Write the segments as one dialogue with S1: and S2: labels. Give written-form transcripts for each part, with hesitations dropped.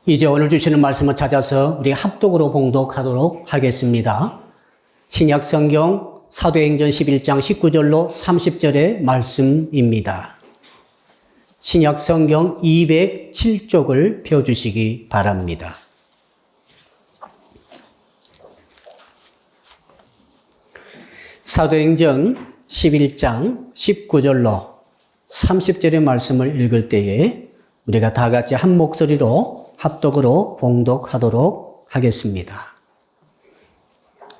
S1: 이제 오늘 주시는 말씀을 찾아서 우리 합독으로 봉독하도록 하겠습니다. 신약 성경 사도행전 11장 19절로 30절의 말씀입니다. 신약 성경 207쪽을 펴주시기 바랍니다. 사도행전 11장 19절로 30절의 말씀을 읽을 때에 우리가 다 같이 한 목소리로 합독으로 봉독하도록 하겠습니다.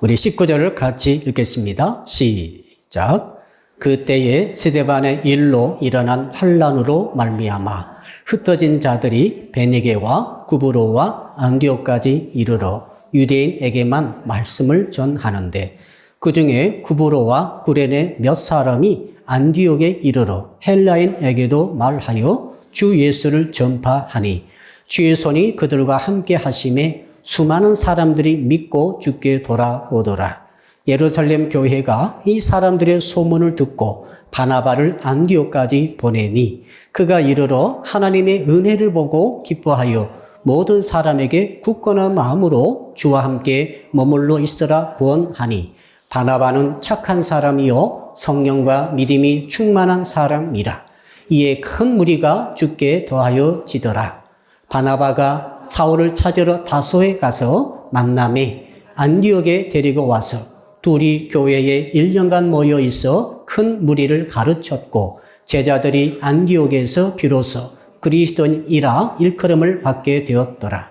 S1: 우리 19절을 같이 읽겠습니다. 시작. 그때에 스데반의 일로 일어난 환란으로 말미암아 흩어진 자들이 베니게와 구브로와 안디옥까지 이르러 유대인에게만 말씀을 전하는데 그 중에 구브로와 구레네 몇 사람이 안디옥에 이르러 헬라인에게도 말하여 주 예수를 전파하니 주의 손이 그들과 함께 하심에 수많은 사람들이 믿고 주께 돌아오더라. 예루살렘 교회가 이 사람들의 소문을 듣고 바나바를 안디옥까지 보내니 그가 이르러 하나님의 은혜를 보고 기뻐하여 모든 사람에게 굳건한 마음으로 주와 함께 머물러 있으라 권하니 바나바는 착한 사람이요 성령과 믿음이 충만한 사람이라. 이에 큰 무리가 주께 더하여 지더라. 바나바가 사울을 찾으러 다소에 가서 만남에 안디옥에 데리고 와서 둘이 교회에 1년간 모여 있어 큰 무리를 가르쳤고 제자들이 안디옥에서 비로소 그리스도인이라 일컬음을 받게 되었더라.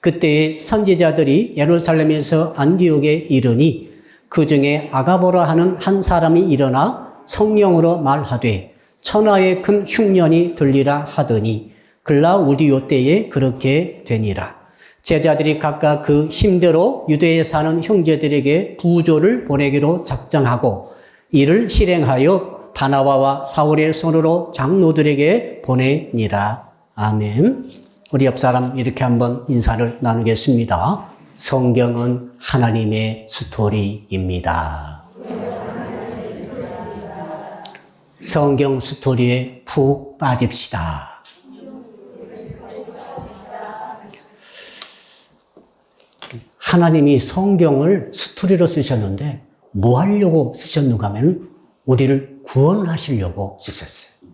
S1: 그때에 선지자들이 예루살렘에서 안디옥에 이르니 그 중에 아가보라 하는 한 사람이 일어나 성령으로 말하되 천하의 큰 흉년이 들리라 하더니 글라우디오 때에 그렇게 되니라. 제자들이 각각 그 힘대로 유대에 사는 형제들에게 부조를 보내기로 작정하고 이를 실행하여 바나바와 사울의 손으로 장로들에게 보내니라. 아멘. 우리 옆 사람 이렇게 한번 인사를 나누겠습니다. 성경은 하나님의 스토리입니다. 성경 스토리에 푹 빠집시다. 하나님이 성경을 스토리로 쓰셨는데 뭐 하려고 쓰셨는가 하면 우리를 구원하시려고 쓰셨어요.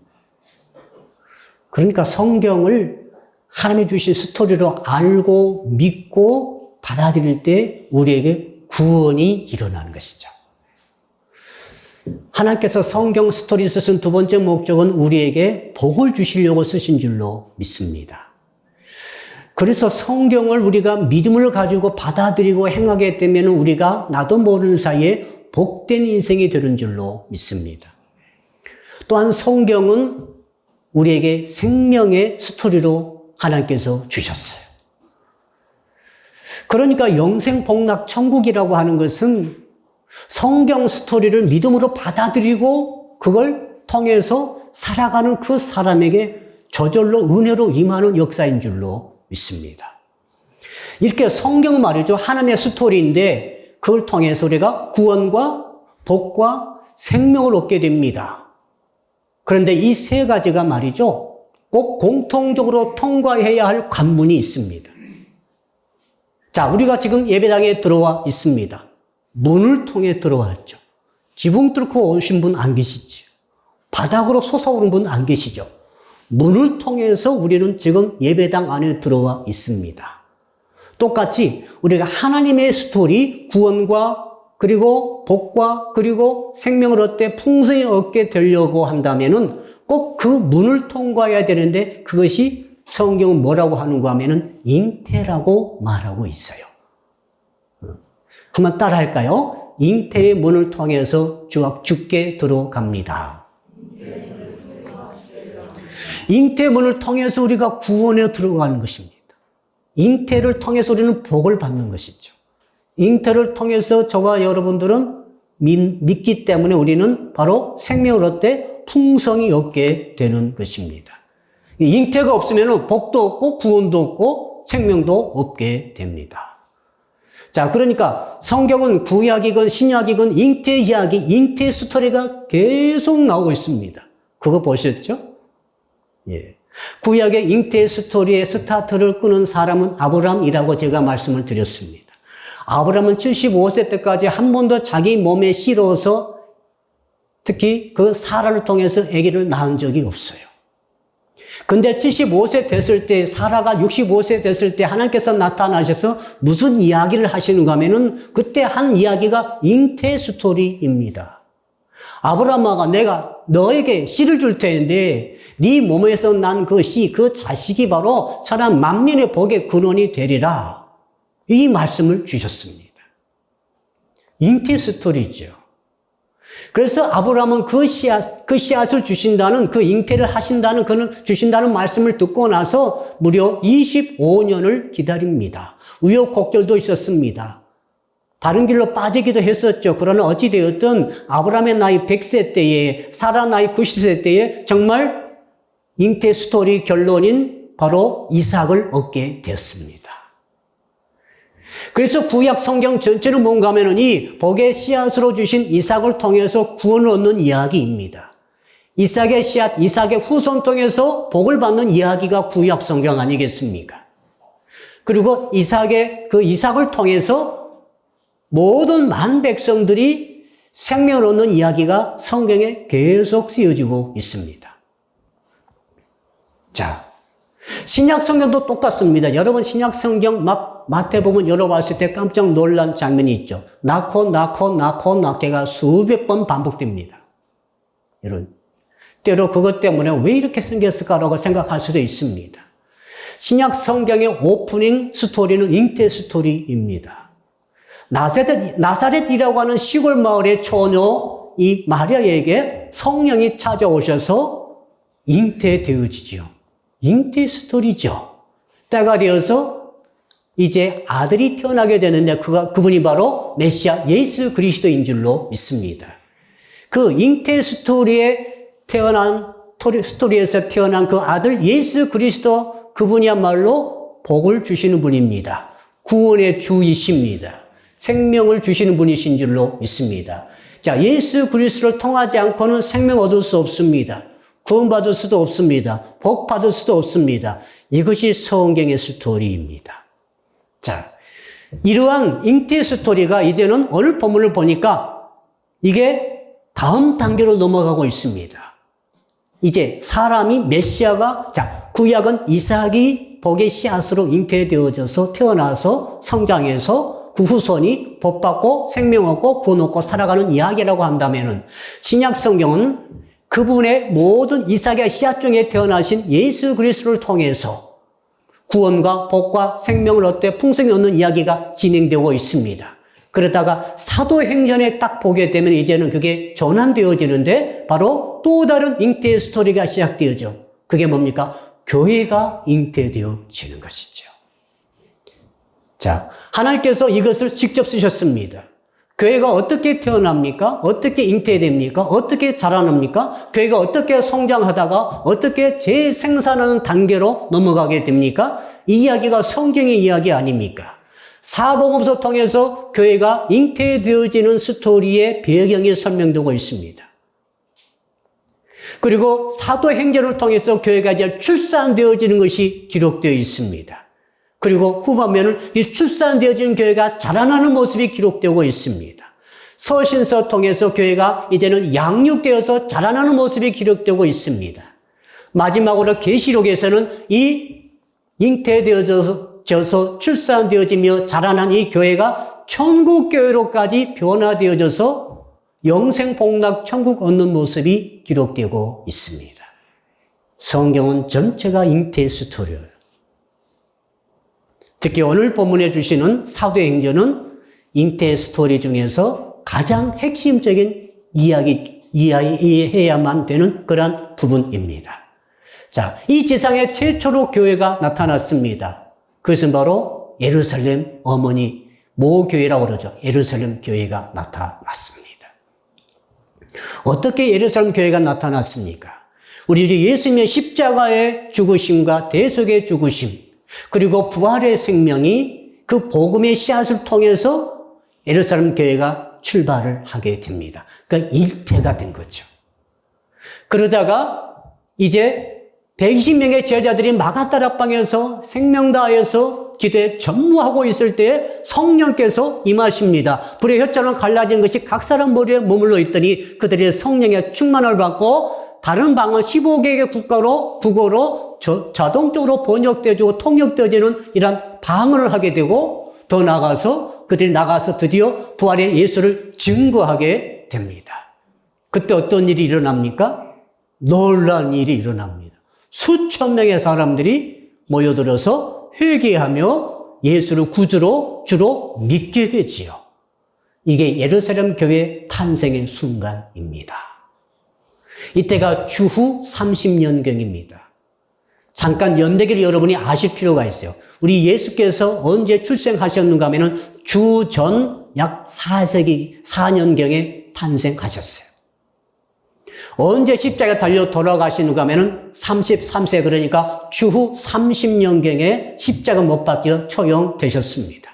S1: 그러니까 성경을 하나님이 주신 스토리로 알고 믿고 받아들일 때 우리에게 구원이 일어나는 것이죠. 하나님께서 성경 스토리 쓰신 두 번째 목적은 우리에게 복을 주시려고 쓰신 줄로 믿습니다. 그래서 성경을 우리가 믿음을 가지고 받아들이고 행하게 되면 우리가 나도 모르는 사이에 복된 인생이 되는 줄로 믿습니다. 또한 성경은 우리에게 생명의 스토리로 하나님께서 주셨어요. 그러니까 영생복락 천국이라고 하는 것은 성경 스토리를 믿음으로 받아들이고 그걸 통해서 살아가는 그 사람에게 저절로 은혜로 임하는 역사인 줄로 믿습니다. 이렇게 성경은 말이죠. 하나님의 스토리인데 그걸 통해서 우리가 구원과 복과 생명을 얻게 됩니다. 그런데 이 세 가지가 말이죠. 꼭 공통적으로 통과해야 할 관문이 있습니다. 자, 우리가 지금 예배당에 들어와 있습니다. 문을 통해 들어왔죠. 지붕 뚫고 오신 분 안 계시죠. 바닥으로 솟아오른 분 안 계시죠. 문을 통해서 우리는 지금 예배당 안에 들어와 있습니다. 똑같이 우리가 하나님의 스토리, 구원과 그리고 복과 그리고 생명을 얻되 풍성히 얻게 되려고 한다면은 꼭 그 문을 통과해야 되는데 그것이 성경은 뭐라고 하는가 하면은 잉태라고 말하고 있어요. 한번 따라 할까요? 잉태의 문을 통해서 주께 들어갑니다. 잉태의 문을 통해서 우리가 구원에 들어가는 것입니다. 잉태를 통해서 우리는 복을 받는 것이죠. 잉태를 통해서 저와 여러분들은 믿기 때문에 우리는 바로 생명을 얻되 풍성히 얻게 되는 것입니다. 잉태가 없으면 복도 없고 구원도 없고 생명도 없게 됩니다. 자, 그러니까 성경은 구약이건 신약이건 잉태 이야기, 잉태 스토리가 계속 나오고 있습니다. 그거 보셨죠? 예. 구약의 잉태 스토리의 스타트를 끄는 사람은 아브라함이라고 제가 말씀을 드렸습니다. 아브라함은 75세 때까지 한 번도 자기 몸에 실어서 특히 그 사라를 통해서 아기를 낳은 적이 없어요. 근데 75세 됐을 때, 사라가 65세 됐을 때 하나님께서 나타나셔서 무슨 이야기를 하시는가 하면은 그때 한 이야기가 잉태 스토리입니다. 아브라함아, 내가 너에게 씨를 줄 텐데 네 몸에서 난 그 씨, 그 자식이 바로 천한 만민의 복의 근원이 되리라. 이 말씀을 주셨습니다. 잉태 스토리죠. 그래서 아브라함은 그 씨앗을 주신다는, 그 잉태를 하신다는, 주신다는 말씀을 듣고 나서 무려 25년을 기다립니다. 우여곡절도 있었습니다. 다른 길로 빠지기도 했었죠. 그러나 어찌되었든 아브라함의 나이 100세 때에, 사라 나이 90세 때에 정말 잉태 스토리 결론인 바로 이삭을 얻게 됐습니다. 그래서 구약 성경 전체는 뭔가 하면은 이 복의 씨앗으로 주신 이삭을 통해서 구원을 얻는 이야기입니다. 이삭의 씨앗, 이삭의 후손 통해서 복을 받는 이야기가 구약 성경 아니겠습니까? 그리고 이삭을 통해서 모든 만 백성들이 생명을 얻는 이야기가 성경에 계속 쓰여지고 있습니다. 자, 신약 성경도 똑같습니다. 여러분 신약 성경 마태복음 열어봤을 때 깜짝 놀란 장면이 있죠. 낳게가 수백 번 반복됩니다. 여러분, 때로 그것 때문에 왜 이렇게 생겼을까라고 생각할 수도 있습니다. 신약 성경의 오프닝 스토리는 잉태 스토리입니다. 나사렛이라고 하는 시골 마을의 처녀 이 마리아에게 성령이 찾아오셔서 잉태되어지죠. 잉태 스토리죠. 때가 되어서 이제 아들이 태어나게 되는데 그분이 바로 메시아 예수 그리스도인 줄로 믿습니다. 그 잉태 스토리에서 태어난 그 아들 예수 그리스도 그분이야말로 복을 주시는 분입니다. 구원의 주이십니다. 생명을 주시는 분이신 줄로 믿습니다. 자, 예수 그리스도를 통하지 않고는 생명 얻을 수 없습니다. 구원받을 수도 없습니다. 복 받을 수도 없습니다. 이것이 성경의 스토리입니다. 자, 이러한 잉태 스토리가 이제는 오늘 본문을 보니까 이게 다음 단계로 넘어가고 있습니다. 이제 사람이 메시아가, 구약은 이삭이 복의 씨앗으로 잉태되어져서 태어나서 성장해서 그 후손이 복 받고 생명 얻고 구원 얻고 살아가는 이야기라고 한다면은 신약 성경은 그분의 모든 이삭의 씨앗 중에 태어나신 예수 그리스도를 통해서 구원과 복과 생명을 얻되 풍성히 얻는 이야기가 진행되고 있습니다. 그러다가 사도행전에 딱 보게 되면 이제는 그게 전환되어지는데 바로 또 다른 잉태 스토리가 시작되어져. 그게 뭡니까? 교회가 잉태되어지는 것이죠. 자, 하나님께서 이것을 직접 쓰셨습니다. 교회가 어떻게 태어납니까? 어떻게 잉태됩니까? 어떻게 자라납니까? 교회가 어떻게 성장하다가 어떻게 재생산하는 단계로 넘어가게 됩니까? 이 이야기가 성경의 이야기 아닙니까? 사복음서 통해서 교회가 잉태되어지는 스토리의 배경이 설명되고 있습니다. 그리고 사도행전을 통해서 교회가 이제 출산되어지는 것이 기록되어 있습니다. 그리고 후반면은 이 출산되어진 교회가 자라나는 모습이 기록되고 있습니다. 서신서 통해서 교회가 이제는 양육되어서 자라나는 모습이 기록되고 있습니다. 마지막으로 계시록에서는 이 잉태되어져서 출산되어지며 자라난 이 교회가 천국교회로까지 변화되어져서 영생복락 천국 얻는 모습이 기록되고 있습니다. 성경은 전체가 잉태 스토리예요. 특히 오늘 본문에 주시는 사도행전은 잉태 스토리 중에서 가장 핵심적인 이해해야만 되는 그러한 부분입니다. 자, 이 지상에 최초로 교회가 나타났습니다. 그것은 바로 예루살렘 어머니 모교회라고 그러죠. 예루살렘 교회가 나타났습니다. 어떻게 예루살렘 교회가 나타났습니까? 우리 예수님의 십자가의 죽으심과 대속의 죽으심 그리고 부활의 생명이 그 복음의 씨앗을 통해서 예루살렘 교회가 출발을 하게 됩니다. 그러니까 일태가 된 거죠. 그러다가 이제 120명의 제자들이 마가다락방에서 생명다에서 기도에 전무하고 있을 때에 성령께서 임하십니다. 불의 혀처럼 갈라진 것이 각 사람 머리에 머물러 있더니 그들이 성령의 충만을 받고 다른 방은 15개의 국어로 자동적으로 번역되어지고 통역되어지는 이런 방언을 하게 되고 더 나아가서 그들이 나가서 드디어 부활의 예수를 증거하게 됩니다. 그때 어떤 일이 일어납니까? 놀라운 일이 일어납니다. 수천 명의 사람들이 모여들어서 회개하며 예수를 구주로 주로 믿게 되지요. 이게 예루살렘 교회 탄생의 순간입니다. 이때가 주후 30년경입니다. 잠깐 연대기를 여러분이 아실 필요가 있어요. 우리 예수께서 언제 출생하셨는가 하면은 주전 약 4세기 4년경에 탄생하셨어요. 언제 십자가에 달려 돌아가시는가 하면은 33세, 그러니까 주후 30년경에 십자가 못 박혀 처형되셨습니다.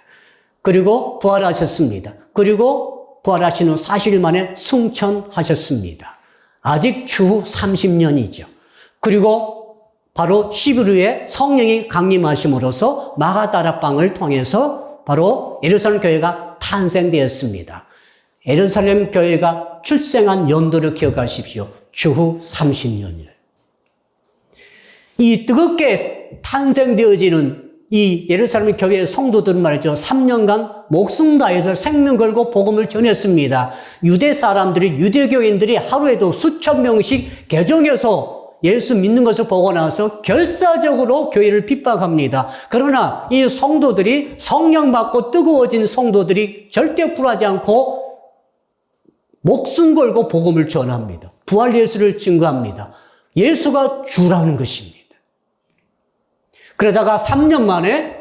S1: 그리고 부활하셨습니다. 그리고 부활하신 후 40일 만에 승천하셨습니다. 아직 주후 30년이죠. 그리고 바로 10일 후에 성령이 강림하심으로써 마가다락방을 통해서 바로 예루살렘 교회가 탄생되었습니다. 예루살렘 교회가 출생한 연도를 기억하십시오. 주후 30년이에요. 이 뜨겁게 탄생되어지는 이 예루살렘 교회의 성도들은 말이죠. 3년간 목숨 다해서 생명 걸고 복음을 전했습니다. 유대 사람들이, 유대교인들이 하루에도 수천 명씩 개종해서 예수 믿는 것을 보고 나서 결사적으로 교회를 핍박합니다. 그러나 이 성도들이 성령 받고 뜨거워진 성도들이 절대 굴하지 않고 목숨 걸고 복음을 전합니다. 부활 예수를 증거합니다. 예수가 주라는 것입니다. 그러다가 3년 만에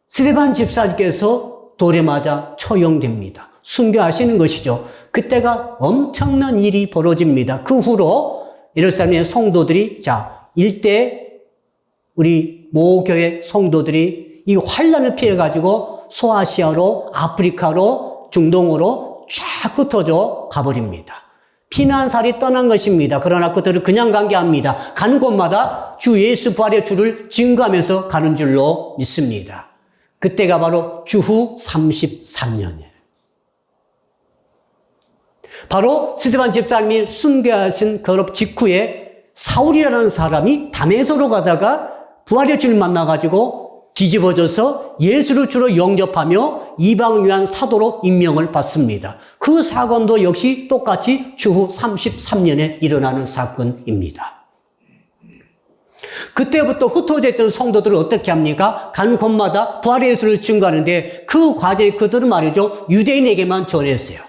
S1: 스데반 집사님께서 돌에 맞아 처형됩니다. 순교하시는 것이죠. 그때가 엄청난 일이 벌어집니다. 그 후로 예루살렘의 성도들이 일대 우리 모교회 성도들이 이 환란을 피해가지고 소아시아로, 아프리카로, 중동으로 쫙 흩어져 가버립니다. 피난살이 떠난 것입니다. 그러나 그들을 그냥 간 게 아닙니다. 가는 곳마다 주 예수 부활의 주를 증거하면서 가는 줄로 믿습니다. 그때가 바로 주후 33년이에요. 바로 스데반 집사님이 순교하신 그 직후에 사울이라는 사람이 다메섹으로 가다가 부활의 주를 만나가지고 뒤집어져서 예수를 주로 영접하며 이방을 위한 사도로 임명을 받습니다. 그 사건도 역시 똑같이 주후 33년에 일어나는 사건입니다. 그때부터 흩어져 있던 성도들을 어떻게 합니까? 간 곳마다 부활의 예수를 증거하는데 그 과정에 그들은 말이죠. 유대인에게만 전했어요.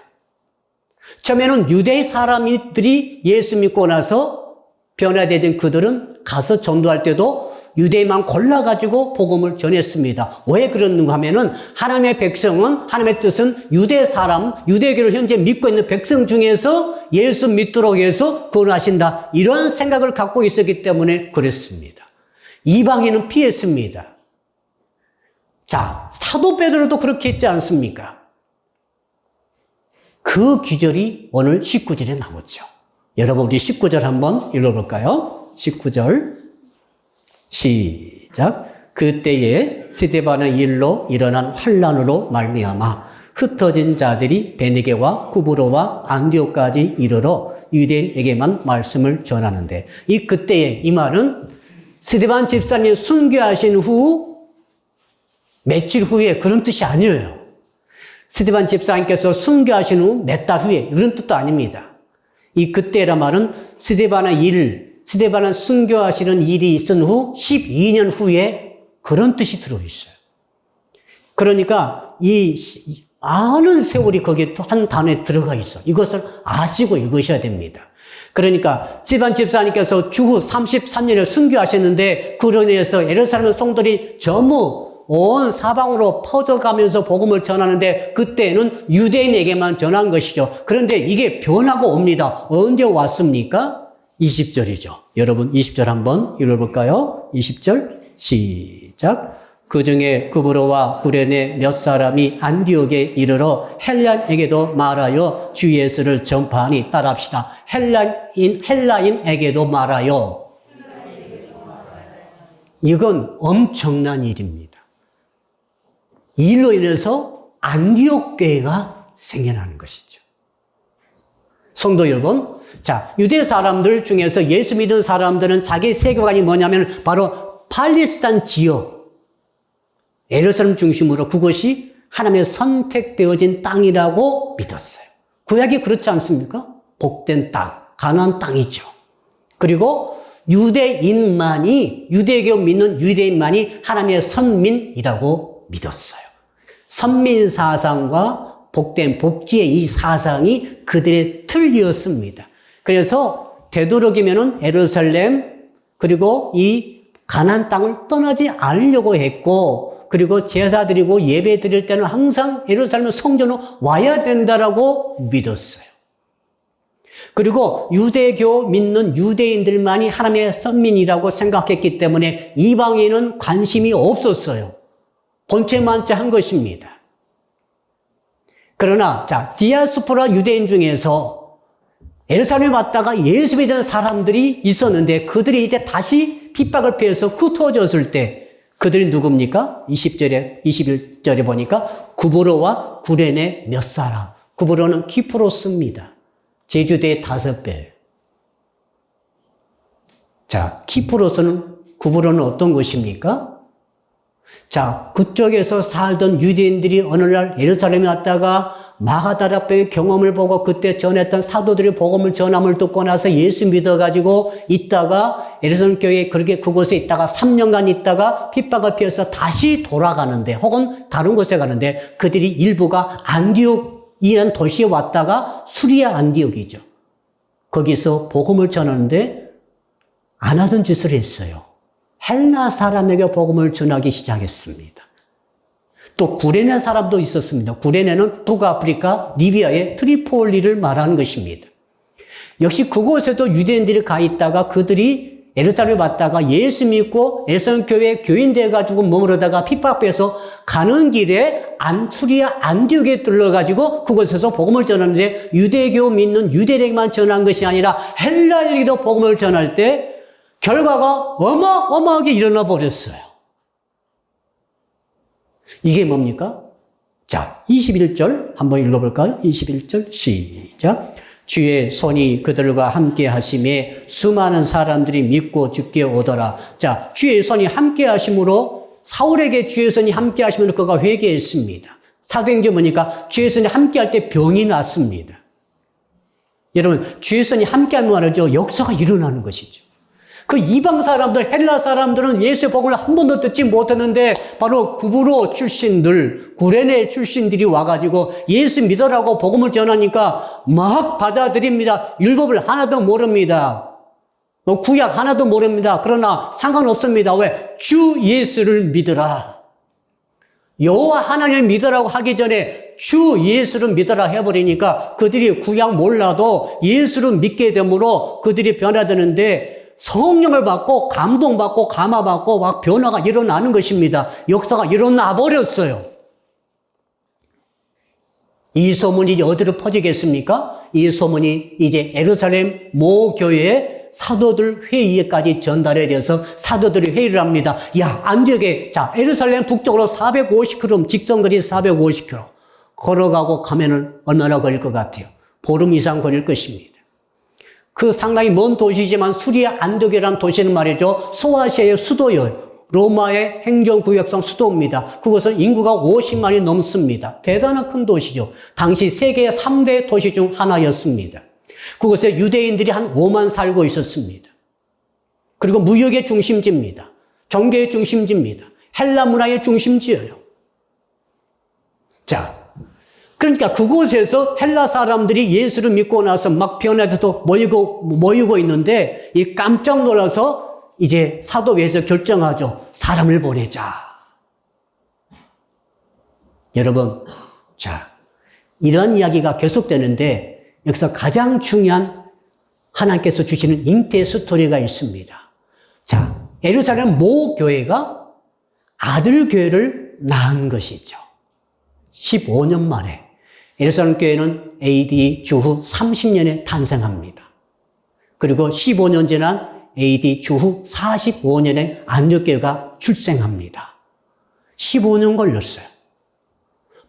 S1: 처음에는 유대 사람들이 예수 믿고 나서 변화되던 그들은 가서 전도할 때도 유대인만 골라가지고 복음을 전했습니다. 왜 그러는가 하면은 하나님의 백성은, 하나님의 뜻은 유대 사람, 유대교를 현재 믿고 있는 백성 중에서 예수 믿도록 해서 구원하신다. 이런 생각을 갖고 있었기 때문에 그랬습니다. 이방인은 피했습니다. 사도 베드로도 그렇게 했지 않습니까? 그 기절이 오늘 19절에 나오죠. 여러분 우리 19절 한번 읽어볼까요? 19절 시작. 그때에 스데반의 일로 일어난 환란으로 말미암아 흩어진 자들이 베니게와 구브로와 안디옥까지 이르러 유대인에게만 말씀을 전하는데, 이 그때에 이 말은 스데반 집사님 순교하신 후 며칠 후에 그런 뜻이 아니에요. 스데반 집사님께서 순교하신 후 몇 달 후에 이런 뜻도 아닙니다. 이 그때란 말은 스데반은 순교하시는 일이 있은 후 12년 후에 그런 뜻이 들어있어요. 그러니까 이 많은 세월이 거기에 또 한 단어에 들어가 있어. 이것을 아시고 읽으셔야 됩니다. 그러니까 스데반 집사님께서 주후 33년에 순교하셨는데 그로 인해서 예루살렘 성도들이 전부 온 사방으로 퍼져가면서 복음을 전하는데 그때는 유대인에게만 전한 것이죠. 그런데 이게 변하고 옵니다. 언제 왔습니까? 20절이죠. 여러분 20절 한번 읽어볼까요? 20절 시작. 그 중에 구브로와 구레네 몇 사람이 안디옥에 이르러 헬라인에게도 말하여 주 예수를 전파하니 따라합시다. 헬라인에게도 말하여. 이건 엄청난 일입니다. 이 일로 인해서 안디옥 교회가 생겨나는 것이죠. 성도 여러분, 자, 유대 사람들 중에서 예수 믿은 사람들은 자기 세계관이 뭐냐면 바로 팔레스타인 지역, 예루살렘 중심으로 그것이 하나님의 선택되어진 땅이라고 믿었어요. 구약이 그렇지 않습니까? 복된 땅, 가나안 땅이죠. 그리고 유대인만이, 유대교 믿는 유대인만이 하나님의 선민이라고 믿었어요. 선민 사상과 복된 복지의 이 사상이 그들의 틀이었습니다. 그래서 되도록이면은 예루살렘 그리고 이 가나안 땅을 떠나지 않으려고 했고, 그리고 제사 드리고 예배 드릴 때는 항상 예루살렘 성전으로 와야 된다라고 믿었어요. 그리고 유대교 믿는 유대인들만이 하나님의 선민이라고 생각했기 때문에 이방인은 관심이 없었어요. 본체만체한 것입니다. 그러나 자, 디아스포라 유대인 중에서 예루살렘에 왔다가 예수 믿는 사람들이 있었는데 그들이 이제 다시 핍박을 피해서 흩어졌을 때 그들이 누굽니까? 21절에 보니까 구브로와 구레네 몇 사람. 구브로는 키프로스입니다. 제주도의 5배. 자, 키프로스는, 구브로는 어떤 곳입니까? 자, 그쪽에서 살던 유대인들이 어느 날 예루살렘에 왔다가 마가다라병의 경험을 보고 그때 전했던 사도들의 복음을 전함을 듣고 나서 예수 믿어가지고 있다가 예루살렘 교회에 그렇게 그곳에 있다가 3년간 있다가 핍박을 피해서 다시 돌아가는데 혹은 다른 곳에 가는데 그들이 일부가 안디옥이라는 도시에 왔다가 수리아 안디옥이죠. 거기서 복음을 전하는데 안 하던 짓을 했어요. 헬라 사람에게 복음을 전하기 시작했습니다. 또 구레네 사람도 있었습니다. 구레네는 북아프리카 리비아의 트리폴리를 말하는 것입니다. 역시 그곳에도 유대인들이 가 있다가 그들이 예루살렘에 왔다가 예수 믿고 예루살렘 교회 교인 돼가지고 머무르다가 핍박해서 가는 길에 수리아 안디옥에 들러가지고 그곳에서 복음을 전하는데 유대교 믿는 유대인에게만 전한 것이 아니라 헬라인에게도 복음을 전할 때 결과가 어마어마하게 일어나 버렸어요. 이게 뭡니까? 자, 21절 한번 읽어볼까요? 21절 시작. 주의 손이 그들과 함께 하심에 수많은 사람들이 믿고 죽게 오더라. 자, 주의 손이 함께 하심으로 사울에게 주의 손이 함께 하심으로 그가 회개했습니다. 사도행전 보니까 주의 손이 함께 할 때 병이 났습니다. 여러분, 주의 손이 함께 하면 말이죠. 역사가 일어나는 것이죠. 그 이방 사람들, 헬라 사람들은 예수의 복음을 한 번도 듣지 못했는데 바로 구브로 출신들, 구레네 출신들이 와가지고 예수 믿으라고 복음을 전하니까 막 받아들입니다. 율법을 하나도 모릅니다. 구약 하나도 모릅니다. 그러나 상관없습니다. 왜? 주 예수를 믿으라. 여호와 하나님을 믿으라고 하기 전에 주 예수를 믿으라 해버리니까 그들이 구약 몰라도 예수를 믿게 되므로 그들이 변화되는데 성령을 받고 감동받고 감화받고 막 변화가 일어나는 것입니다. 역사가 일어나 버렸어요. 이 소문이 이제 어디로 퍼지겠습니까? 이 소문이 이제 예루살렘 모 교회의 사도들 회의에까지 전달이 돼서 사도들이 회의를 합니다. 야, 안디옥에, 자, 예루살렘 북쪽으로 450km, 직선거리 450km. 걸어가고 가면은 얼마나 걸릴 것 같아요? 보름 이상 걸릴 것입니다. 그 상당히 먼 도시지만 수리아 안디옥이라는 도시는 말이죠. 소아시아의 수도예요. 로마의 행정구역상 수도입니다. 그것은 인구가 50만이 넘습니다. 대단한 큰 도시죠. 당시 세계 3대 도시 중 하나였습니다. 그곳에 유대인들이 한 5만 살고 있었습니다. 그리고 무역의 중심지입니다. 종교의 중심지입니다. 헬라 문화의 중심지예요. 자, 그러니까 그곳에서 헬라 사람들이 예수를 믿고 나서 막 변화돼서 모이고 있는데 이 깜짝 놀라서 이제 사도회에서 결정하죠. 사람을 보내자. 여러분, 자, 이런 이야기가 계속되는데 여기서 가장 중요한 하나님께서 주시는 잉태 스토리가 있습니다. 자, 예루살렘 모 교회가 아들 교회를 낳은 것이죠. 15년 만에. 예루살렘 교회는 AD 주후 30년에 탄생합니다. 그리고 15년 지난 AD 주후 45년에 안디옥교회가 출생합니다. 15년 걸렸어요.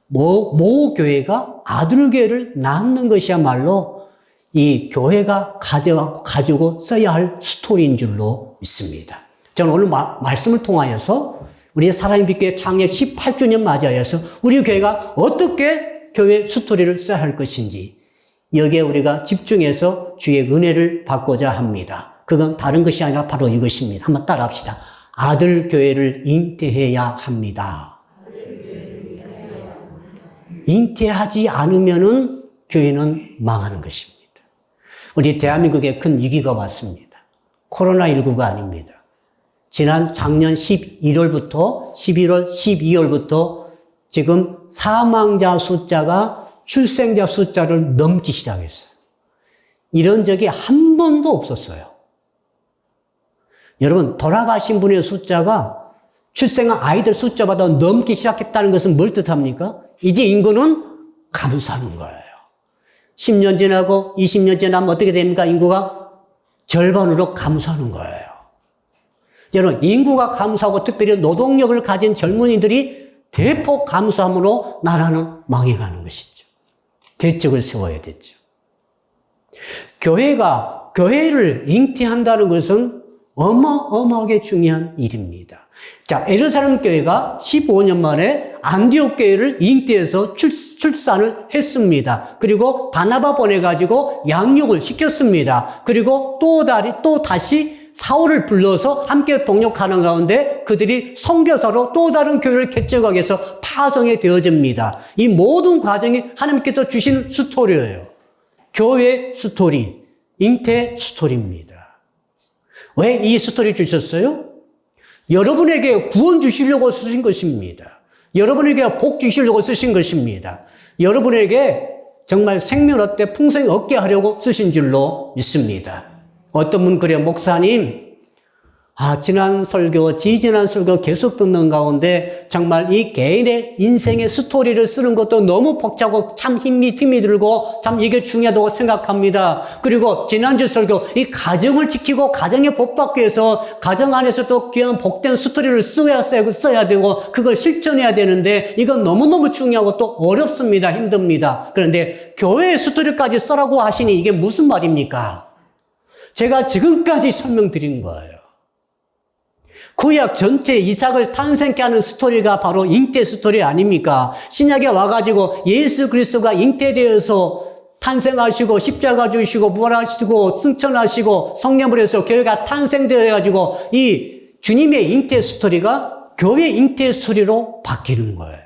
S1: 모 교회가 아들교회를 낳는 것이야말로 이 교회가 가지고 써야 할 스토리인 줄로 믿습니다. 저는 오늘 말씀을 통하여서 우리 사랑의 빛교회 창립 18주년 맞이하여서 우리 교회가 어떻게 교회 스토리를 써야 할 것인지 여기에 우리가 집중해서 주의 은혜를 받고자 합니다. 그건 다른 것이 아니라 바로 이것입니다. 한번 따라합시다. 아들교회를 잉태해야 합니다. 잉태하지 않으면은 교회는 망하는 것입니다. 우리 대한민국에 큰 위기가 왔습니다. 코로나19가 아닙니다. 작년 11월부터 11월, 12월부터 지금 사망자 숫자가 출생자 숫자를 넘기 시작했어요. 이런 적이 한 번도 없었어요. 여러분, 돌아가신 분의 숫자가 출생한 아이들 숫자보다 넘기 시작했다는 것은 뭘 뜻합니까? 이제 인구는 감소하는 거예요. 10년 지나고 20년 지나면 어떻게 됩니까? 인구가 절반으로 감소하는 거예요. 여러분, 인구가 감소하고 특별히 노동력을 가진 젊은이들이 대폭 감소함으로 나라는 망해가는 것이죠. 대책을 세워야 되죠. 교회를 잉태한다는 것은 어마어마하게 중요한 일입니다. 자, 예루살렘 교회가 15년 만에 안디옥 교회를 잉태해서 출산을 했습니다. 그리고 바나바 보내가지고 양육을 시켰습니다. 그리고 또 다시 사울을 불러서 함께 동역하는 가운데 그들이 선교사로 또 다른 교회를 개척하기 위해서 파송이 되어집니다. 이 모든 과정이 하나님께서 주신 스토리예요. 교회 스토리, 잉태 스토리입니다. 왜 이 스토리 주셨어요? 여러분에게 구원 주시려고 쓰신 것입니다. 여러분에게 복 주시려고 쓰신 것입니다. 여러분에게 정말 생명 얻되 풍성히 얻게 하려고 쓰신 줄로 믿습니다. 어떤 분 그래요. 목사님, 지난 설교, 지지난 설교 계속 듣는 가운데 정말 이 개인의 인생의 스토리를 쓰는 것도 너무 벅차고 참 힘이 들고 참 이게 중요하다고 생각합니다. 그리고 지난주 설교, 이 가정을 지키고 가정에 복 받기 위해서 가정 안에서 또 귀한 복된 스토리를 써야 되고 그걸 실천해야 되는데 이건 너무너무 중요하고 또 어렵습니다. 힘듭니다. 그런데 교회의 스토리까지 써라고 하시니 이게 무슨 말입니까? 제가 지금까지 설명드린 거예요. 구약 전체 이삭을 탄생케 하는 스토리가 바로 잉태 스토리 아닙니까? 신약에 와가지고 예수 그리스도가 잉태되어서 탄생하시고 십자가 주시고 부활하시고 승천하시고 성령을 해서 교회가 탄생되어가지고 이 주님의 잉태 스토리가 교회 잉태 스토리로 바뀌는 거예요.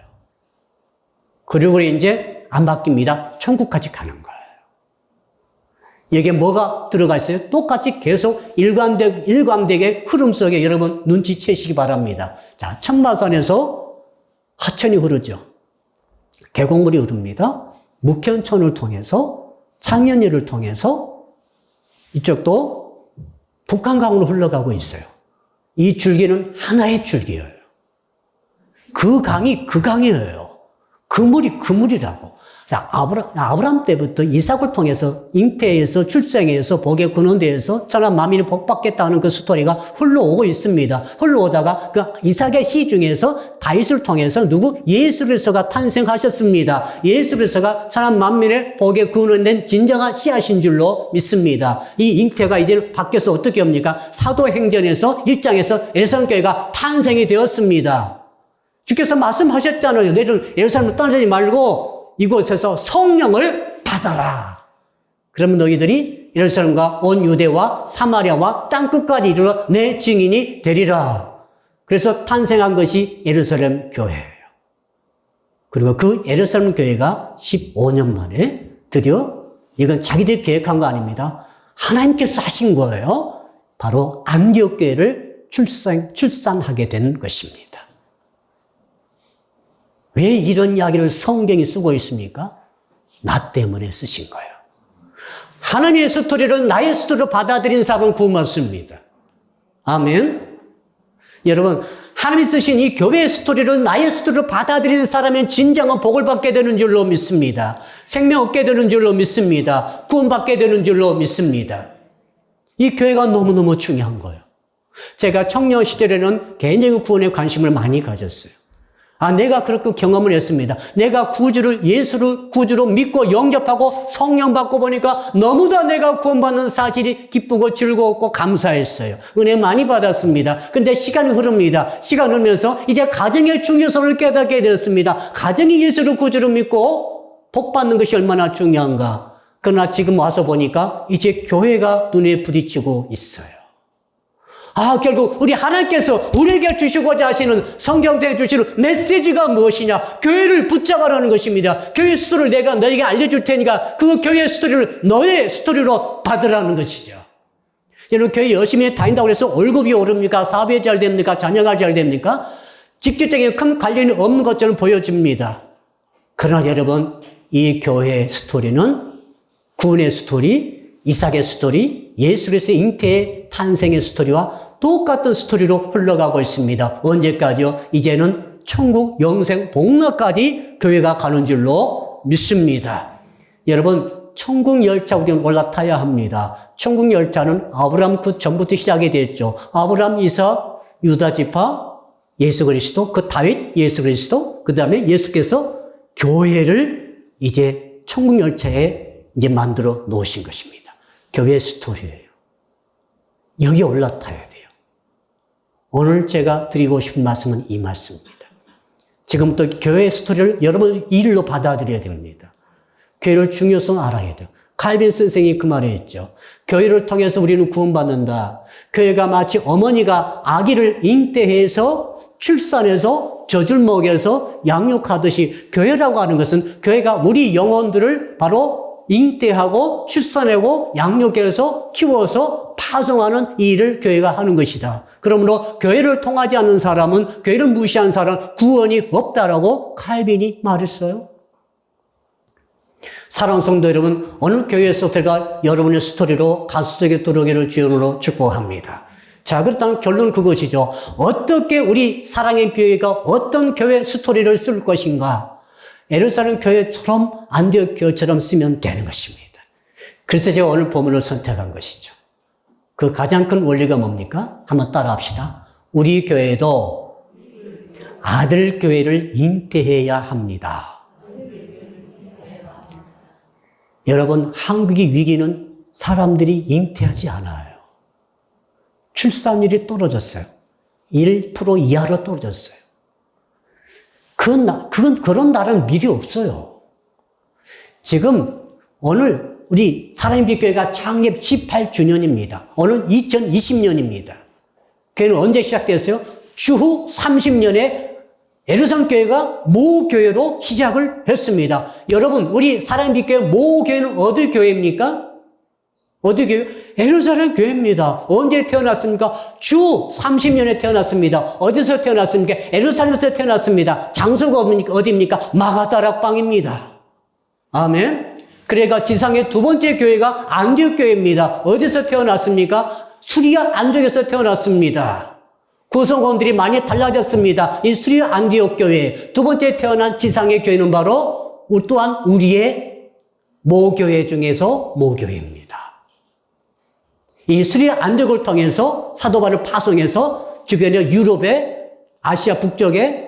S1: 그리고 이제 안 바뀝니다. 천국까지 가는 거예요. 여기에 뭐가 들어가 있어요? 똑같이 계속 일관되게 흐름 속에 여러분 눈치채시기 바랍니다. 자, 천마산에서 하천이 흐르죠. 계곡물이 흐릅니다. 묵현천을 통해서 창년리를 통해서 이쪽도 북한강으로 흘러가고 있어요. 이 줄기는 하나의 줄기예요. 그 강이 그 강이에요. 그 물이 그 물이라고. 자, 아브라함 때부터 이삭을 통해서 잉태해서 출생해서 복의 근원대에서 천한 만민이 복받겠다는 그 스토리가 흘러오고 있습니다. 흘러오다가 그 이삭의 씨 중에서 다윗을 통해서 예수 그리스도가 탄생하셨습니다. 예수 그리스도가 천한 만민의 복의 근원된 진정한 씨앗인 줄로 믿습니다. 이 잉태가 이제는 바뀌어서 어떻게 합니까? 사도행전에서 1장에서 예루살렘 교회가 탄생이 되었습니다. 주께서 말씀하셨잖아요. 너희들 예루살렘을 떠나지 말고 이곳에서 성령을 받아라. 그러면 너희들이 예루살렘과 온 유대와 사마리아와 땅끝까지 이르러 내 증인이 되리라. 그래서 탄생한 것이 예루살렘 교회예요. 그리고 그 예루살렘 교회가 15년 만에 드디어 이건 자기들이 계획한 거 아닙니다. 하나님께서 하신 거예요. 바로 안디옥 교회를 출산하게 된 것입니다. 왜 이런 이야기를 성경이 쓰고 있습니까? 나 때문에 쓰신 거예요. 하나님의 스토리를 나의 스토리로 받아들인 사람은 구원받습니다. 아멘. 여러분, 하나님이 쓰신 이 교회의 스토리를 나의 스토리로 받아들이는 사람은 진정한 복을 받게 되는 줄로 믿습니다. 생명 얻게 되는 줄로 믿습니다. 구원받게 되는 줄로 믿습니다. 이 교회가 너무너무 중요한 거예요. 제가 청년 시절에는 개인적인 구원에 관심을 많이 가졌어요. 내가 그렇게 경험을 했습니다. 내가 예수를 구주로 믿고 영접하고 성령 받고 보니까 너무나 내가 구원받는 사실이 기쁘고 즐거웠고 감사했어요. 은혜 많이 받았습니다. 그런데 시간이 흐릅니다. 시간 흐르면서 이제 가정의 중요성을 깨닫게 되었습니다. 가정이 예수를 구주로 믿고 복 받는 것이 얼마나 중요한가. 그러나 지금 와서 보니까 이제 교회가 눈에 부딪히고 있어요. 결국 우리 하나님께서 우리에게 주시고자 하시는 성경대에 주시는 메시지가 무엇이냐? 교회를 붙잡아라는 것입니다. 교회 스토리를 내가 너에게 알려줄 테니까 그 교회 스토리를 너의 스토리로 받으라는 것이죠. 여러분, 교회 열심히 다닌다고 해서 월급이 오릅니까? 사업이 잘 됩니까? 자녀가 잘 됩니까? 직접적인 큰 관련이 없는 것처럼 보여집니다. 그러나 여러분, 이 교회의 스토리는 구원의 스토리, 이삭의 스토리, 예수 그리스도의 잉태의 탄생의 스토리와 똑같은 스토리로 흘러가고 있습니다. 언제까지요? 이제는 천국 영생 복락까지 교회가 가는 줄로 믿습니다. 여러분, 천국 열차 우리는 올라타야 합니다. 천국 열차는 아브라함 그 전부터 시작이 됐죠. 아브라함, 이삭, 유다 지파, 예수 그리스도, 그 다윗, 예수 그리스도, 그 다음에 예수께서 교회를 이제 천국 열차에 이제 만들어 놓으신 것입니다. 교회 스토리예요. 여기 올라타야 돼요. 오늘 제가 드리고 싶은 말씀은 이 말씀입니다. 지금부터 교회 스토리를 여러분 일로 받아들여야 됩니다. 교회를 중요성 알아야 돼요. 칼빈 선생이 그 말을 했죠. 교회를 통해서 우리는 구원받는다. 교회가 마치 어머니가 아기를 잉태해서 출산해서 젖을 먹여서 양육하듯이 교회라고 하는 것은 교회가 우리 영혼들을 바로 잉태하고 출산하고 양육해서 키워서 파송하는 이 일을 교회가 하는 것이다. 그러므로 교회를 통하지 않는 사람은, 교회를 무시한 사람은 구원이 없다라고 칼빈이 말했어요. 사랑하는 성도 여러분, 오늘 교회에서 제가 여러분의 스토리로 가수 속에 들어오기를 주연으로 축복합니다. 자, 그렇다면 결론은 그것이죠. 어떻게 우리 사랑의 교회가 어떤 교회 스토리를 쓸 것인가? 예루살렘 교회처럼 안디옥 교회처럼 쓰면 되는 것입니다. 그래서 제가 오늘 본문을 선택한 것이죠. 그 가장 큰 원리가 뭡니까? 한번 따라 합시다. 우리 교회도 아들 교회를 잉태해야 합니다. 여러분, 한국의 위기는 사람들이 잉태하지 않아요. 출산율이 떨어졌어요. 1% 이하로 떨어졌어요. 그런 나라는 미리 없어요. 지금 오늘 우리 사랑의 교회가 창립 18주년입니다. 오늘 2020년입니다. 교회는 언제 시작됐어요? 추후 30년에 예루살렘 교회가 모교회로 시작을 했습니다. 여러분, 우리 사랑의 교회 모교회는 어디 교회입니까? 어디 교회? 예루살렘 교회입니다. 언제 태어났습니까? 주 30년에 태어났습니다. 어디서 태어났습니까? 예루살렘에서 태어났습니다. 장소가 어디입니까? 마가다락방입니다. 아멘. 그러니까 지상의 두 번째 교회가 안디옥 교회입니다. 어디서 태어났습니까? 수리아 안디옥에서 태어났습니다. 구성원들이 많이 달라졌습니다. 이 수리아 안디옥 교회 두 번째 태어난 지상의 교회는 바로 또한 우리의 모교회 중에서 모교회입니다. 이 수리아 안디옥을 통해서 사도 바울을 파송해서 주변의 유럽에 아시아 북쪽에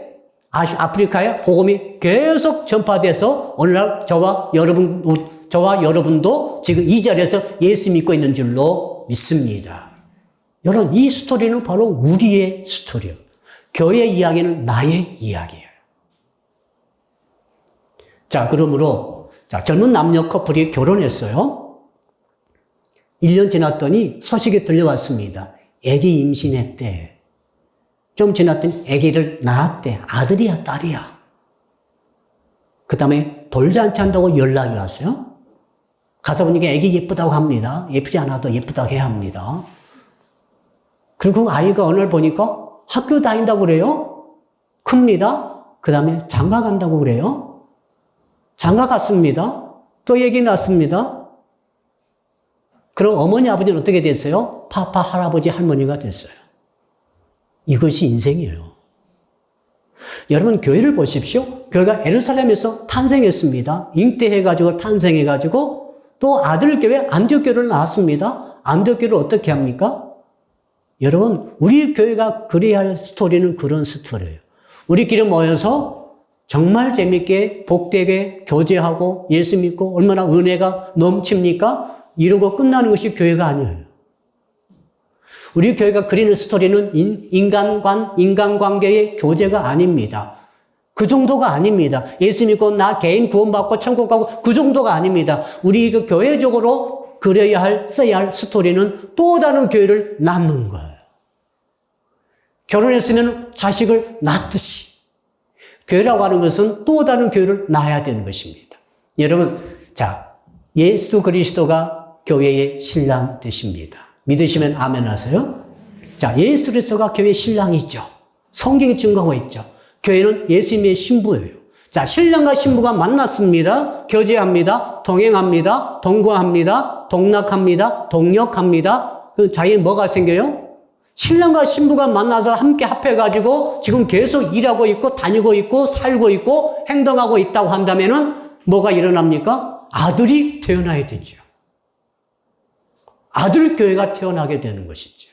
S1: 아프리카에 복음이 계속 전파돼서 오늘날 저와 여러분도 지금 이 자리에서 예수 믿고 있는 줄로 믿습니다. 여러분, 이 스토리는 바로 우리의 스토리예요. 교회의 이야기는 나의 이야기예요. 자, 그러므로 젊은 남녀 커플이 결혼했어요. 1년 지났더니 소식이 들려왔습니다. 아기 임신했대. 좀 지났더니 아기를 낳았대. 아들이야, 딸이야. 그 다음에 돌잔치 한다고 연락이 왔어요. 가서 보니까 아기 예쁘다고 합니다. 예쁘지 않아도 예쁘다고 해야 합니다. 그리고 아이가 어느 날 보니까 학교 다닌다고 그래요. 큽니다. 그 다음에 장가 간다고 그래요. 장가 갔습니다. 또 아기 낳습니다. 그럼 어머니, 아버지는 어떻게 됐어요? 파파, 할아버지, 할머니가 됐어요. 이것이 인생이에요. 여러분, 교회를 보십시오. 교회가 예루살렘에서 탄생했습니다. 잉태해가지고 탄생해가지고 또 아들 교회 안디옥 교회를 낳았습니다. 안디옥 교회를 어떻게 합니까? 여러분, 우리 교회가 그래야 할 스토리는 그런 스토리예요. 우리끼리 모여서 정말 재밌게 복되게 교제하고 예수 믿고 얼마나 은혜가 넘칩니까? 이러고 끝나는 것이 교회가 아니에요. 우리 교회가 그리는 스토리는 인간관계의 교제가 아닙니다. 그 정도가 아닙니다. 예수 믿고 나 개인 구원받고 천국 가고 그 정도가 아닙니다. 우리 그 교회적으로 그려야 할, 써야 할 스토리는 또 다른 교회를 낳는 거예요. 결혼했으면 자식을 낳듯이. 교회라고 하는 것은 또 다른 교회를 낳아야 되는 것입니다. 여러분, 자, 예수 그리스도가 교회의 신랑 되십니다. 믿으시면 아멘 하세요. 자, 예수 그리스도가 교회의 신랑이죠. 성경이 증거하고 있죠. 교회는 예수님의 신부예요. 자, 신랑과 신부가 만났습니다. 교제합니다. 동행합니다. 동거합니다. 동락합니다. 동력합니다. 자기는 뭐가 생겨요? 신랑과 신부가 만나서 함께 합해가지고 지금 계속 일하고 있고 다니고 있고 살고 있고 행동하고 있다고 한다면은 뭐가 일어납니까? 아들이 태어나야 되죠. 아들 교회가 태어나게 되는 것이죠.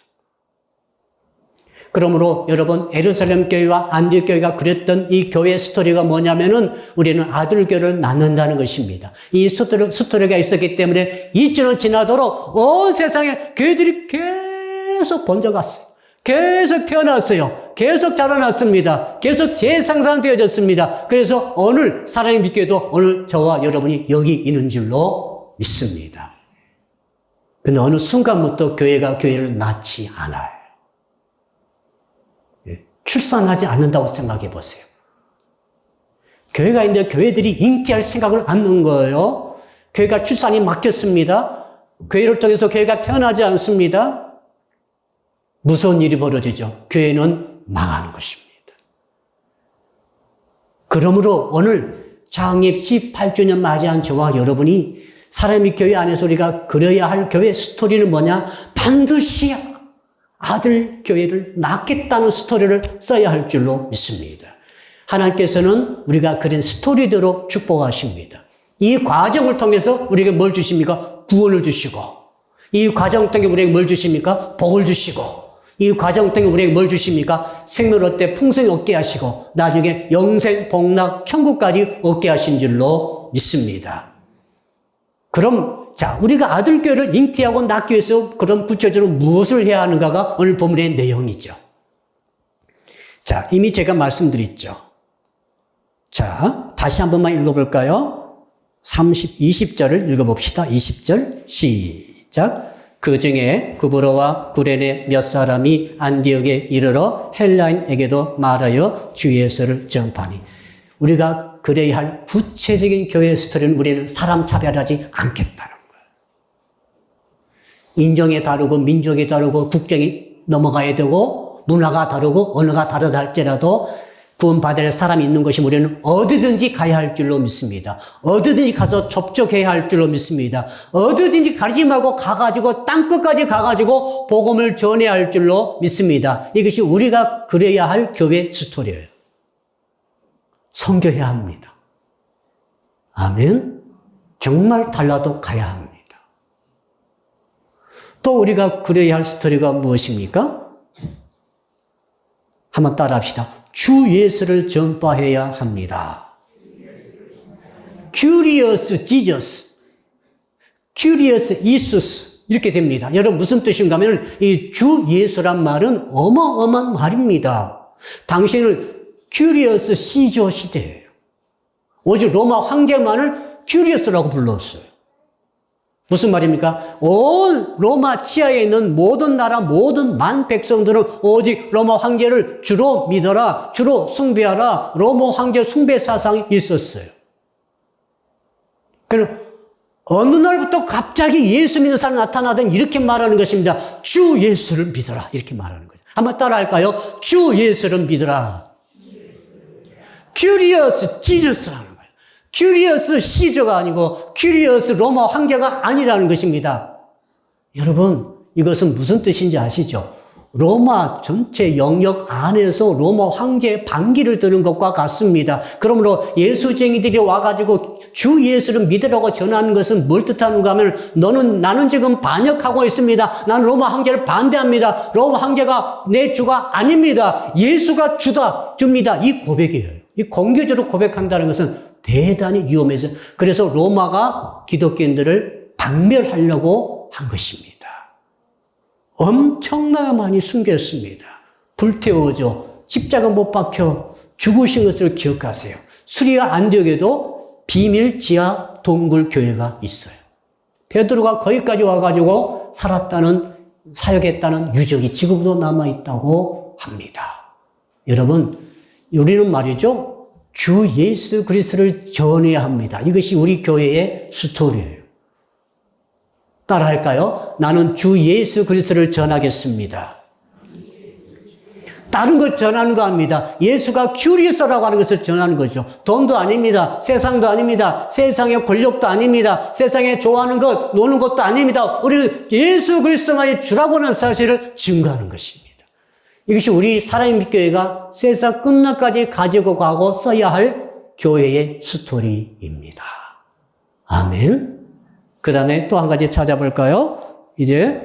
S1: 그러므로 여러분, 예루살렘 교회와 안디옥 교회가 그랬던 이 교회 스토리가 뭐냐면은 우리는 아들 교회를 낳는다는 것입니다. 이 스토리가 있었기 때문에 2000년 지나도록 온 세상에 교회들이 계속 번져갔어요. 계속 태어났어요. 계속 자라났습니다. 계속 재상상되어졌습니다. 그래서 오늘 사랑의 믿교회도 오늘 저와 여러분이 여기 있는 줄로 믿습니다. 근데 어느 순간부터 교회가 교회를 낳지 않아요. 출산하지 않는다고 생각해 보세요. 교회가 있는데 교회들이 잉태할 생각을 않는 거예요. 교회가 출산이 막혔습니다. 교회를 통해서 교회가 태어나지 않습니다. 무서운 일이 벌어지죠. 교회는 망하는 것입니다. 그러므로 오늘 창립 18주년 맞이한 저와 여러분이 사람이 교회 안에서 우리가 그려야 할 교회 스토리는 뭐냐? 반드시 아들 교회를 낳겠다는 스토리를 써야 할 줄로 믿습니다. 하나님께서는 우리가 그린 스토리대로 축복하십니다. 이 과정을 통해서 우리에게 뭘 주십니까? 구원을 주시고, 이 과정 통해 우리에게 뭘 주십니까? 복을 주시고, 이 과정 통해 우리에게 뭘 주십니까? 생명을 얻되 풍성히 얻게 하시고 나중에 영생, 복락, 천국까지 얻게 하신 줄로 믿습니다. 그럼 자, 우리가 아들 교회를 잉태하고 낳기 위해서 그럼 구체적으로 무엇을 해야 하는가가 오늘 본문의 내용이죠. 자, 이미 제가 말씀드렸죠. 자, 다시 한 번만 읽어볼까요? 20절을 읽어봅시다. 20절 시작. 그 중에 구브로와 구레네 몇 사람이 안디옥에 이르러 헬라인에게도 말하여 주 예수를 전파하니. 우리가 그래야 할 구체적인 교회 스토리는 우리는 사람 차별하지 않겠다는 거예요. 인종이 다르고 민족이 다르고 국경이 넘어가야 되고 문화가 다르고 언어가 다르다 할지라도 구원받을 사람이 있는 것이 우리는 어디든지 가야 할 줄로 믿습니다. 어디든지 가서 접촉해야 할 줄로 믿습니다. 어디든지 가리지 말고 가가지고 땅끝까지 가가지고 복음을 전해야 할 줄로 믿습니다. 이것이 우리가 그래야 할 교회 스토리예요. 선교해야 합니다. 아멘. 정말 달라도 가야 합니다. 또 우리가 그래야 할 스토리가 무엇입니까? 한번 따라합시다. 주 예수를 전파해야 합니다. Curious Jesus, Curious 이수스 이렇게 됩니다. 여러분 무슨 뜻인가 하면 이 주 예수란 말은 어마어마한 말입니다. 당시에는 Curious 시조 시대예요. 오직 로마 황제만을 Curious라고 불렀어요. 무슨 말입니까? 온 로마 치하에 있는 모든 나라 모든 만 백성들은 오직 로마 황제를 주로 믿어라, 주로 숭배하라. 로마 황제 숭배 사상이 있었어요. 그럼 어느 날부터 갑자기 예수 믿는 사람이 나타나더니 이렇게 말하는 것입니다. 주 예수를 믿어라. 이렇게 말하는 거죠. 한번 따라 할까요? 주 예수를 믿어라. Curious Jesus라는 거예요. Curious 시저가 아니고 Curious 로마 황제가 아니라는 것입니다. 여러분 이것은 무슨 뜻인지 아시죠? 로마 전체 영역 안에서 로마 황제의 반기를 드는 것과 같습니다. 그러므로 예수쟁이들이 와가지고 주 예수를 믿으라고 전하는 것은 뭘 뜻하는가 하면 나는 지금 반역하고 있습니다. 나는 로마 황제를 반대합니다. 로마 황제가 내 주가 아닙니다. 예수가 줍니다. 이 고백이에요. 이 공개적으로 고백한다는 것은 대단히 위험해서 그래서 로마가 기독교인들을 박멸하려고 한 것입니다. 엄청나게 많이 숨겼습니다. 불태워져 십자가 못 박혀 죽으신 것을 기억하세요. 수리아 안디옥에도 비밀 지하 동굴 교회가 있어요. 베드로가 거기까지 와가지고 사역했다는 유적이 지금도 남아있다고 합니다. 여러분, 우리는 말이죠. 주 예수 그리스도를 전해야 합니다. 이것이 우리 교회의 스토리예요. 따라할까요? 나는 주 예수 그리스도를 전하겠습니다. 다른 것 전하는 거 아닙니다. 예수가 큐리스라고 하는 것을 전하는 거죠. 돈도 아닙니다. 세상도 아닙니다. 세상의 권력도 아닙니다. 세상에 좋아하는 것, 노는 것도 아닙니다. 우리는 예수 그리스도만이 주라고 하는 사실을 증거하는 것입니다. 이것이 우리 살아있는 교회가 세상 끝날까지 가지고 가고 써야 할 교회의 스토리입니다. 아멘. 그 다음에 또 한 가지 찾아볼까요? 이제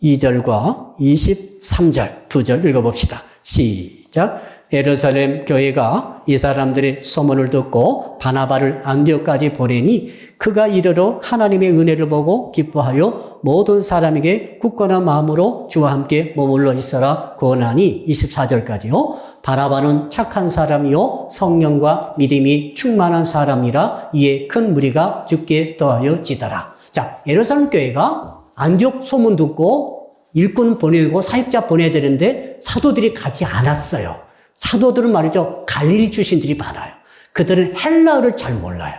S1: 22절과 23절 두 절 읽어봅시다. 시작. 예루살렘 교회가 이 사람들의 소문을 듣고 바나바를 안디옥까지 보내니 그가 이르러 하나님의 은혜를 보고 기뻐하여 모든 사람에게 굳건한 마음으로 주와 함께 머물러 있어라 권하니 24절까지요. 바나바는 착한 사람이요 성령과 믿음이 충만한 사람이라 이에 큰 무리가 죽게 더하여 지더라. 자, 예루살렘 교회가 안디옥 소문 듣고 일꾼 보내고 사역자 보내야 되는데 사도들이 가지 않았어요. 사도들은 말이죠. 갈릴리 출신들이 많아요. 그들은 헬라어를 잘 몰라요.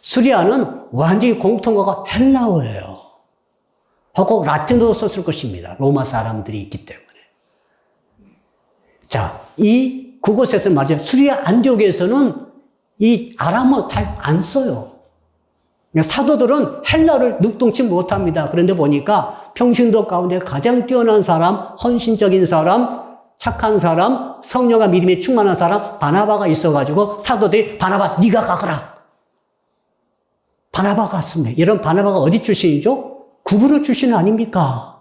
S1: 수리아는 완전히 공통어가 헬라어예요. 하고 라틴어도 썼을 것입니다. 로마 사람들이 있기 때문에. 자, 그곳에서 말이죠. 수리아 안디옥에서는 이 아람어 잘 안 써요. 사도들은 헬라어를 늑동치 못합니다. 그런데 보니까 평신도 가운데 가장 뛰어난 사람, 헌신적인 사람, 착한 사람, 성령과 믿음이 충만한 사람 바나바가 있어가지고 사도들이 바나바 네가 가거라. 바나바가 갔습니다. 이런 바나바가 어디 출신이죠? 구브로 출신 아닙니까?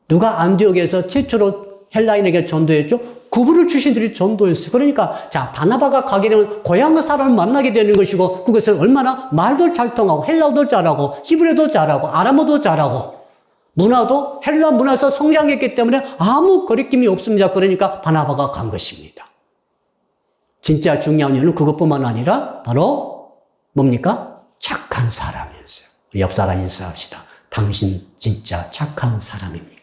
S1: 누가 안디옥에서 최초로 헬라인에게 전도했죠? 구브로 출신들이 전도했어요. 그러니까 자 바나바가 가게 되면 고향의 사람을 만나게 되는 것이고 그것은 얼마나 말도 잘 통하고 헬라어도 잘하고 히브리어도 잘하고 아람어도 잘하고 문화도 헬라 문화에서 성장했기 때문에 아무 거리낌이 없습니다. 그러니까 바나바가 간 것입니다. 진짜 중요한 이유는 그것뿐만 아니라 바로 뭡니까? 착한 사람이었어요. 옆 사람 인사합시다. 당신 진짜 착한 사람입니까?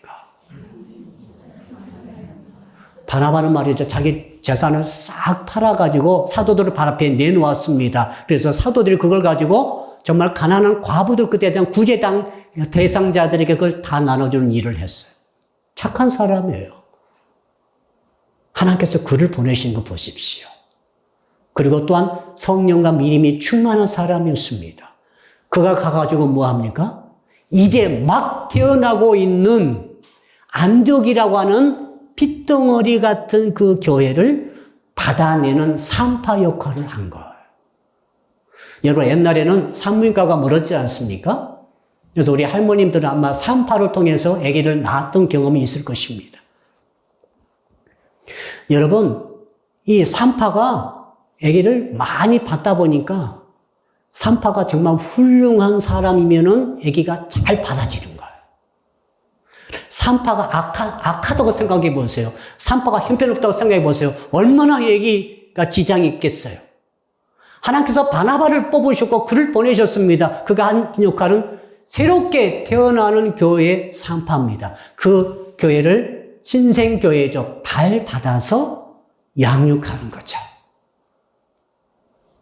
S1: 바나바는 말이죠. 자기 재산을 싹 팔아가지고 사도들을 발 앞에 내놓았습니다. 그래서 사도들이 그걸 가지고 정말 가난한 과부들 그때에 대한 구제당 대상자들에게 그걸 다 나눠주는 일을 했어요. 착한 사람이에요. 하나님께서 그를 보내신 거 보십시오. 그리고 또한 성령과 믿음이 충만한 사람이었습니다. 그가 가가지고 뭐 합니까? 이제 막 태어나고 있는 안디옥이라고 하는 핏덩어리 같은 그 교회를 받아내는 산파 역할을 한 거예요. 여러분 옛날에는 산부인과가 멀었지 않습니까? 그래서 우리 할머님들은 아마 산파를 통해서 아기를 낳았던 경험이 있을 것입니다. 여러분 이 산파가 아기를 많이 받다 보니까 산파가 정말 훌륭한 사람이면은 아기가 잘 받아지는 거예요. 산파가 악하다고 생각해 보세요. 산파가 형편없다고 생각해 보세요. 얼마나 아기가 지장이 있겠어요. 하나님께서 바나바를 뽑으셨고 그를 보내셨습니다. 그가 한 역할은 새롭게 태어나는 교회의 산파입니다. 그 교회를 신생교회죠. 발 받아서 양육하는 거죠.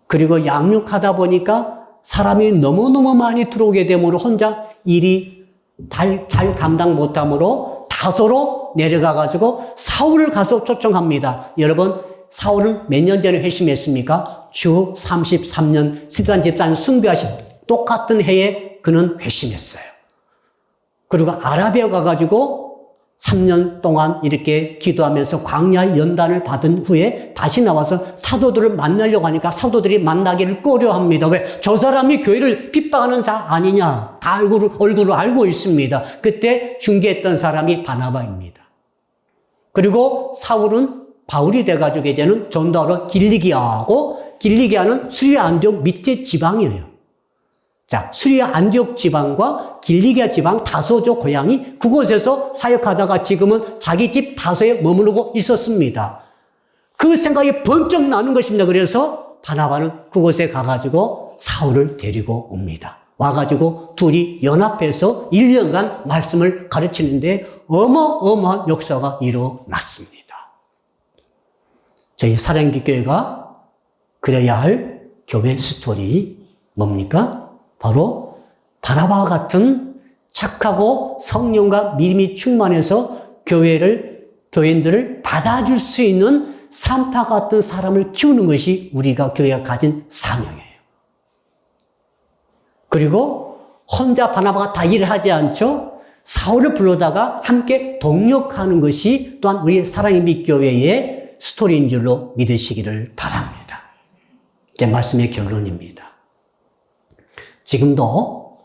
S1: 그리고 양육하다 보니까 사람이 너무너무 많이 들어오게 되므로 혼자 일이 잘 감당 못하므로 다소로 내려가가지고 사울을 가서 초청합니다. 여러분 사울은 몇 년 전에 회심했습니까? 주 33년 스데반 집사님 숭배하신 똑같은 해에 그는 회심했어요. 그리고 아라비아 가가지고 3년 동안 이렇게 기도하면서 광야 연단을 받은 후에 다시 나와서 사도들을 만나려고 하니까 사도들이 만나기를 꺼려합니다. 왜? 저 사람이 교회를 핍박하는 자 아니냐. 다 얼굴을 알고 있습니다. 그때 중개했던 사람이 바나바입니다. 그리고 사울은 바울이 돼가지고 이제는 전도하러 길리기아하고, 길리기아는 수리아 안디옥 밑에 지방이에요. 자, 수리아 안디옥 지방과 길리기아 지방 다소죠 고향이 그곳에서 사역하다가 지금은 자기 집 다소에 머무르고 있었습니다. 그 생각이 번쩍 나는 것입니다. 그래서 바나바는 그곳에 가가지고 사울을 데리고 옵니다. 와가지고 둘이 연합해서 1년간 말씀을 가르치는데 어마어마한 역사가 일어났습니다. 저희 사랑기교회가 그래야 할 교회 스토리 뭡니까? 바로 바나바와 같은 착하고 성령과 믿음이 충만해서 교인들을 받아줄 수 있는 산파 같은 사람을 키우는 것이 우리가 교회가 가진 사명이에요. 그리고 혼자 바나바가 다 일을 하지 않죠. 사울을 불러다가 함께 동력하는 것이 또한 우리 사랑의 빛교회의 스토리인 줄로 믿으시기를 바랍니다. 제 말씀의 결론입니다. 지금도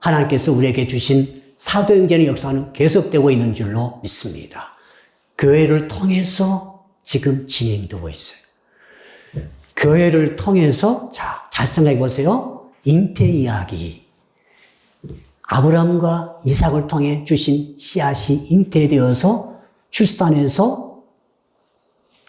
S1: 하나님께서 우리에게 주신 사도행전의 역사는 계속되고 있는 줄로 믿습니다. 교회를 통해서 지금 진행되고 있어요. 교회를 통해서 잘 생각해 보세요. 잉태 이야기. 아브라함과 이삭을 통해 주신 씨앗이 잉태되어서 출산해서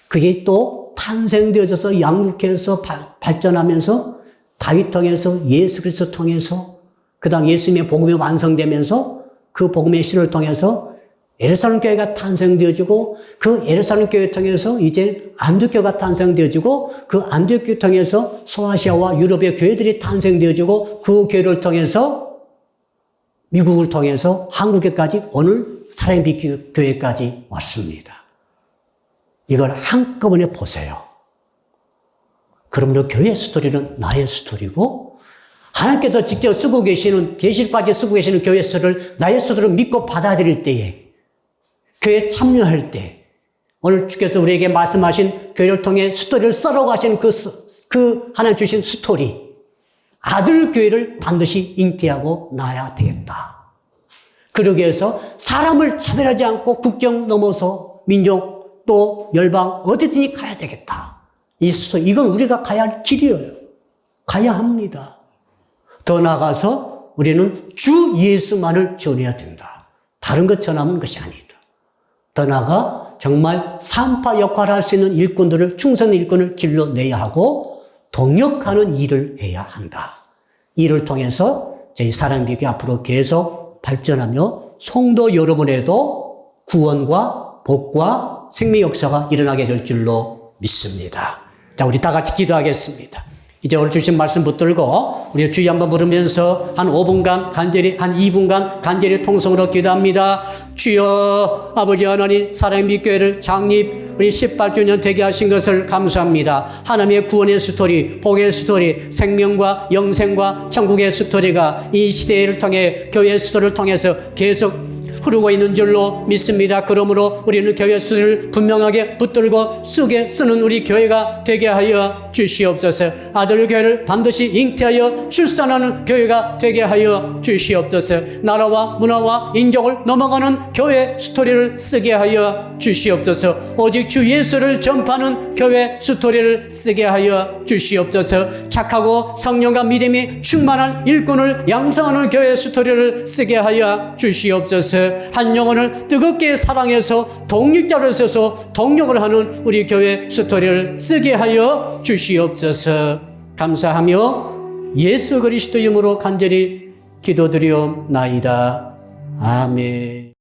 S1: 그게 또 탄생되어져서 양육해서 발전하면서 다윗 통해서 예수 그리스도 통해서 그다음 예수님의 복음이 완성되면서 그 복음의 실을 통해서 예루살렘 교회가 탄생되어지고 그 예루살렘 교회 통해서 이제 안디옥 교회가 탄생되어지고 그 안디옥 교회 통해서 소아시아와 유럽의 교회들이 탄생되어지고 그 교회를 통해서 미국을 통해서 한국에까지 오늘 사랑의 빛 교회까지 왔습니다. 이걸 한꺼번에 보세요. 그러므로 교회 스토리는 나의 스토리고 하나님께서 직접 쓰고 계시는 계시록까지 쓰고 계시는 교회 스토리를 나의 스토리를 믿고 받아들일 때에 교회에 참여할 때 오늘 주께서 우리에게 말씀하신 교회를 통해 스토리를 썰어가신 그 하나님 주신 스토리 아들 교회를 반드시 잉태하고 낳아야 되겠다. 그러기 위해서 사람을 차별하지 않고 국경 넘어서 민족 또 열방 어디든지 가야 되겠다. 이건 우리가 가야 할 길이에요. 가야 합니다. 더 나아가서 우리는 주 예수만을 전해야 된다. 다른 것 전하는 것이 아니다. 더 나아가 정말 산파 역할을 할 수 있는 일꾼들을 충성 일꾼을 길러내야 하고 동력하는 일을 해야 한다. 이를 통해서 저희 사랑의 교회 앞으로 계속 발전하며 성도 여러분에도 구원과 복과 생명 역사가 일어나게 될 줄로 믿습니다. 자, 우리 다 같이 기도하겠습니다. 이제 오늘 주신 말씀 붙들고 우리 주여 한번 부르면서 한 5분간 간절히 한 2분간 간절히 통성으로 기도합니다. 주여 아버지 하나님 사랑의 빛교회를 창립 우리 18주년 되게 하신 것을 감사합니다. 하나님의 구원의 스토리, 복의 스토리, 생명과 영생과 천국의 스토리가 이 시대를 통해 교회의 스토리를 통해서 계속 흐르고 있는 줄로 믿습니다. 그러므로 우리는 교회 수를 분명하게 붙들고 쓰는 우리 교회가 되게 하여 주시옵소서. 아들 교회를 반드시 잉태하여 출산하는 교회가 되게 하여 주시옵소서. 나라와 문화와 인종을 넘어가는 교회 스토리를 쓰게 하여 주시옵소서. 오직 주 예수를 전파하는 교회 스토리를 쓰게 하여 주시옵소서. 착하고 성령과 믿음이 충만한 일꾼을 양성하는 교회 스토리를 쓰게 하여 주시옵소서. 한 영혼을 뜨겁게 사랑해서 동력자로 서서 동력을 하는 우리 교회 스토리를 쓰게 하여 주시옵소서. 감사하며 예수 그리스도 이름으로 간절히 기도드리옵나이다. 아멘.